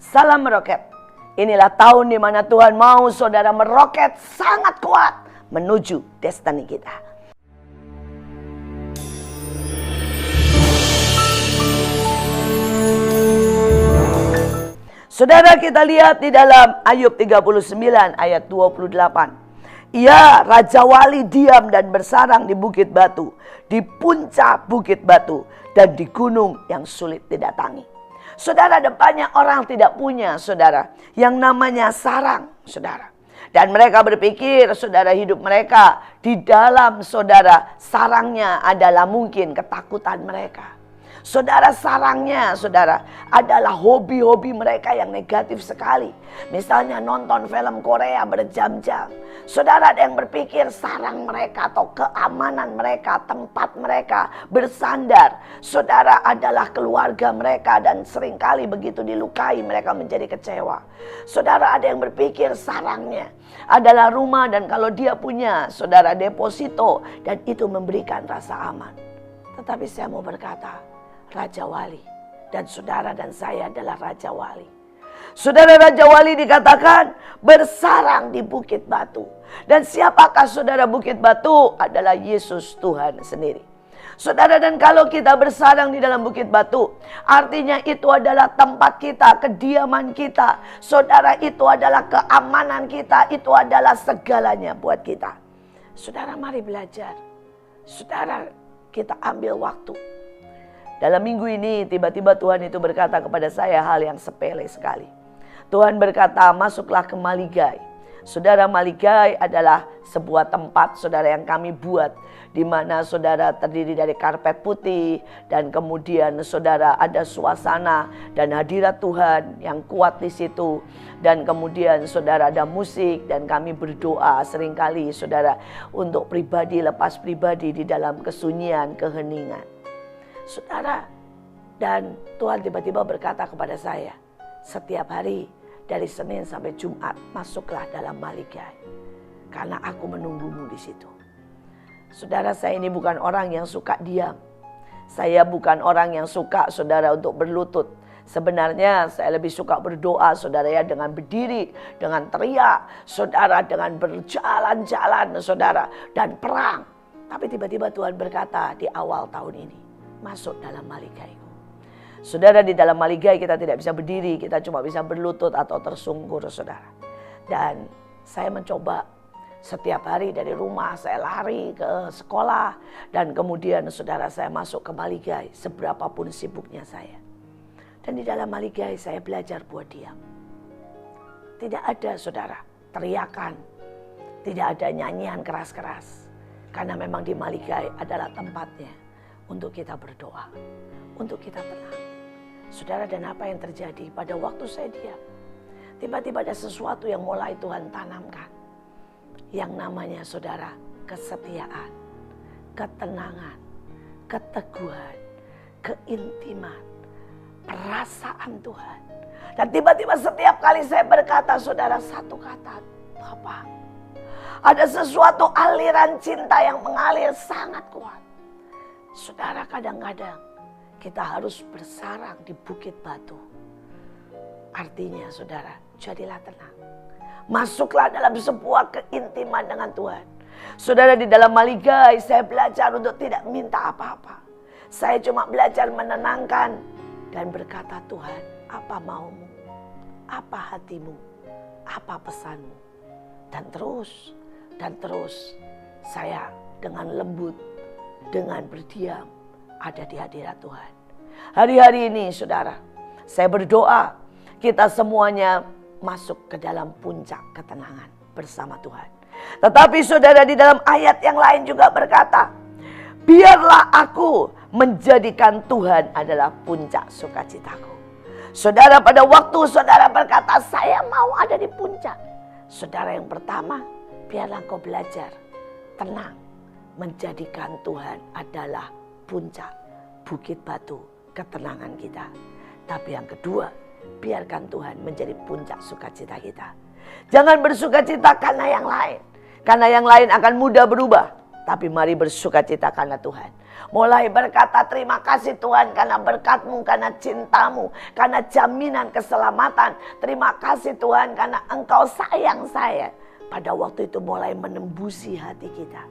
Salam meroket. Inilah tahun di mana Tuhan mau saudara meroket sangat kuat menuju destiny kita. Saudara, kita lihat di dalam Ayub 39 ayat 28. Ia Raja Wali diam dan bersarang di bukit batu, di puncak bukit batu, dan di gunung yang sulit didatangi. Saudara, ada banyak orang tidak punya, saudara, yang namanya sarang, saudara. Dan mereka berpikir, saudara, hidup mereka di dalam, saudara, sarangnya adalah mungkin ketakutan mereka. Saudara, sarangnya, saudara, adalah hobi-hobi mereka yang negatif sekali. Misalnya nonton film Korea berjam-jam. Saudara, ada yang berpikir sarang mereka atau keamanan mereka, tempat mereka bersandar, saudara, adalah keluarga mereka, dan seringkali begitu dilukai mereka menjadi kecewa. Saudara, ada yang berpikir sarangnya adalah rumah, dan kalau dia punya, saudara, deposito, dan itu memberikan rasa aman. Tetapi saya mau berkata, Raja Wali dan saudara dan saya adalah Raja Wali. Saudara, Raja Wali dikatakan bersarang di bukit batu. Dan siapakah saudara bukit batu? Adalah Yesus Tuhan sendiri. Saudara, dan kalau kita bersarang di dalam bukit batu, artinya itu adalah tempat kita, kediaman kita. Saudara, itu adalah keamanan kita, itu adalah segalanya buat kita. Saudara, mari belajar. Saudara, kita ambil waktu. Dalam minggu ini tiba-tiba Tuhan itu berkata kepada saya hal yang sepele sekali. Tuhan berkata, masuklah ke Maligai. Saudara, Maligai adalah sebuah tempat, saudara, yang kami buat, di mana saudara terdiri dari karpet putih, dan kemudian saudara ada suasana dan hadirat Tuhan yang kuat di situ, dan kemudian saudara ada musik, dan kami berdoa seringkali, saudara, untuk pribadi, lepas pribadi di dalam kesunyian, keheningan. Saudara, dan Tuhan tiba-tiba berkata kepada saya, setiap hari dari Senin sampai Jumat masuklah dalam Maligai, karena aku menunggumu di situ. Saudara, saya ini bukan orang yang suka diam. Saya bukan orang yang suka, saudara, untuk berlutut. Sebenarnya saya lebih suka berdoa, saudara, ya, dengan berdiri, dengan teriak, saudara, dengan berjalan-jalan, saudara, dan perang. Tapi tiba-tiba Tuhan berkata di awal tahun ini, masuk dalam Maligaiku. Saudara, di dalam Maligai kita tidak bisa berdiri, kita cuma bisa berlutut atau tersungkur, saudara. Dan saya mencoba setiap hari dari rumah saya lari ke sekolah, dan kemudian saudara saya masuk ke Maligai seberapapun sibuknya saya. Dan di dalam Maligai saya belajar buat diam. Tidak ada, saudara, teriakan, tidak ada nyanyian keras-keras, karena memang di Maligai adalah tempatnya untuk kita berdoa, untuk kita tenang. Saudara, dan apa yang terjadi pada waktu saya diam? Tiba-tiba ada sesuatu yang mulai Tuhan tanamkan. Yang namanya, saudara, kesetiaan, ketenangan, keteguhan, keintiman, perasaan Tuhan. Dan tiba-tiba setiap kali saya berkata, saudara, satu kata, Bapak, ada sesuatu aliran cinta yang mengalir sangat kuat. Saudara, kadang-kadang kita harus bersarang di bukit batu. Artinya, saudara, jadilah tenang. Masuklah dalam sebuah keintiman dengan Tuhan. Saudara, di dalam Maligai saya belajar untuk tidak minta apa-apa. Saya cuma belajar menenangkan dan berkata, Tuhan, apa maumu? Apa hatimu? Apa pesanmu? Dan terus saya dengan lembut, dengan berdiam ada di hadirat Tuhan. Hari-hari ini, saudara, saya berdoa kita semuanya masuk ke dalam puncak ketenangan bersama Tuhan. Tetapi saudara, di dalam ayat yang lain juga berkata, biarlah aku menjadikan Tuhan adalah puncak sukacitaku. Saudara, pada waktu saudara berkata, saya mau ada di puncak. Saudara, yang pertama, biarlah kau belajar tenang, menjadikan Tuhan adalah puncak, bukit batu, ketenangan kita. Tapi yang kedua, biarkan Tuhan menjadi puncak sukacita kita. Jangan bersukacita karena yang lain. Karena yang lain akan mudah berubah. Tapi mari bersukacita karena Tuhan. Mulai berkata terima kasih Tuhan karena berkat-Mu, karena cinta-Mu, karena jaminan keselamatan. Terima kasih Tuhan karena Engkau sayang saya. Pada waktu itu mulai menembusi hati kita.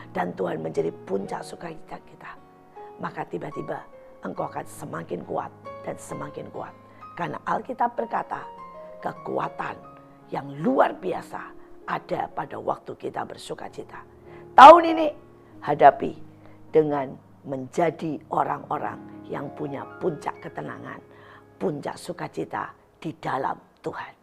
Dan Tuhan menjadi puncak sukacita kita. Maka tiba-tiba engkau akan semakin kuat dan semakin kuat. Karena Alkitab berkata, kekuatan yang luar biasa ada pada waktu kita bersukacita. Tahun ini hadapi dengan menjadi orang-orang yang punya puncak ketenangan, puncak sukacita di dalam Tuhan.